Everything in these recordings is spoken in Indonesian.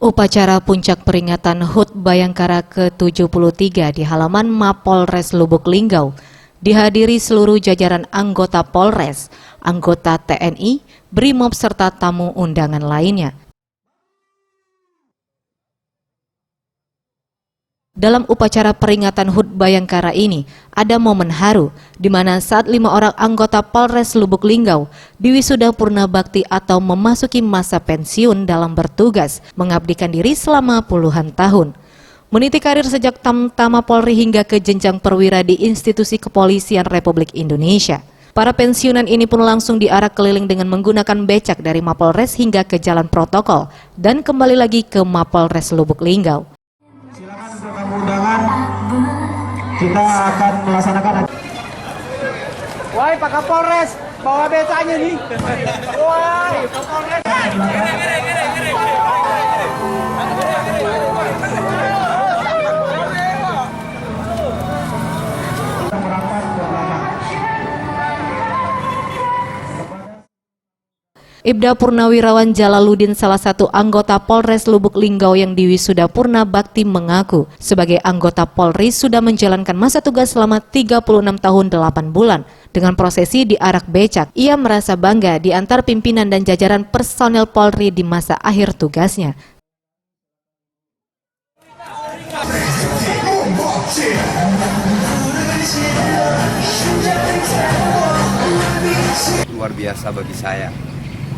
Upacara puncak peringatan HUT Bayangkara ke-73 di halaman Mapolres Lubuk Linggau dihadiri seluruh jajaran anggota Polres, anggota TNI, Brimob serta tamu undangan lainnya. Dalam upacara peringatan HUT Bayangkara ini, ada momen haru di mana saat 5 orang anggota Polres Lubuk Linggau diwisuda purna bakti atau memasuki masa pensiun dalam bertugas, mengabdikan diri selama puluhan tahun. Meniti karir sejak Tamtama Polri hingga ke jenjang perwira di institusi kepolisian Republik Indonesia. Para pensiunan ini pun langsung diarak keliling dengan menggunakan becak dari Mapolres hingga ke jalan protokol dan kembali lagi ke Mapolres Lubuk Linggau. Silakan untuk kamu undangan, kita akan melaksanakan. Woi Pak Kapolres, bawa becaknya nih. Woi Kapolres. Ibda Purnawirawan Jalaluddin, salah satu anggota Polres Lubuk Linggau yang diwisuda purna bakti, mengaku sebagai anggota Polri sudah menjalankan masa tugas selama 36 tahun 8 bulan. Dengan prosesi diarak becak, ia merasa bangga di antar pimpinan dan jajaran personel Polri di masa akhir tugasnya. Luar biasa bagi saya.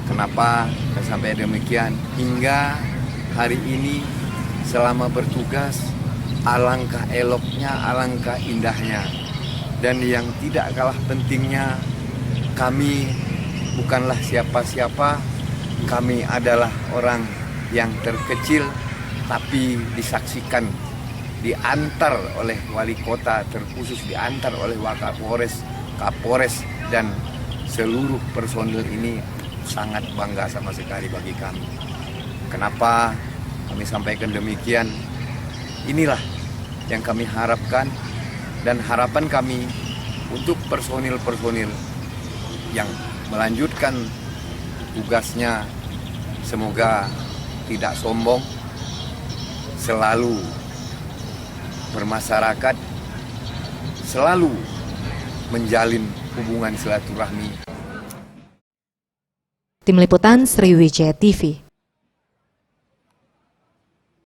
Kenapa sampai demikian? Hingga hari ini selama bertugas, alangkah eloknya, alangkah indahnya. Dan yang tidak kalah pentingnya, kami bukanlah siapa-siapa, kami adalah orang yang terkecil, tapi disaksikan, diantar oleh wali kota, terkhusus diantar oleh Wakapolres, Kapolres, dan seluruh personil ini sangat bangga sama sekali bagi kami. Kenapa kami sampaikan demikian? Inilah yang kami harapkan, dan harapan kami untuk personil-personil yang melanjutkan tugasnya, semoga tidak sombong, selalu bermasyarakat, selalu menjalin hubungan silaturahmi. Tim Liputan Sriwijaya TV.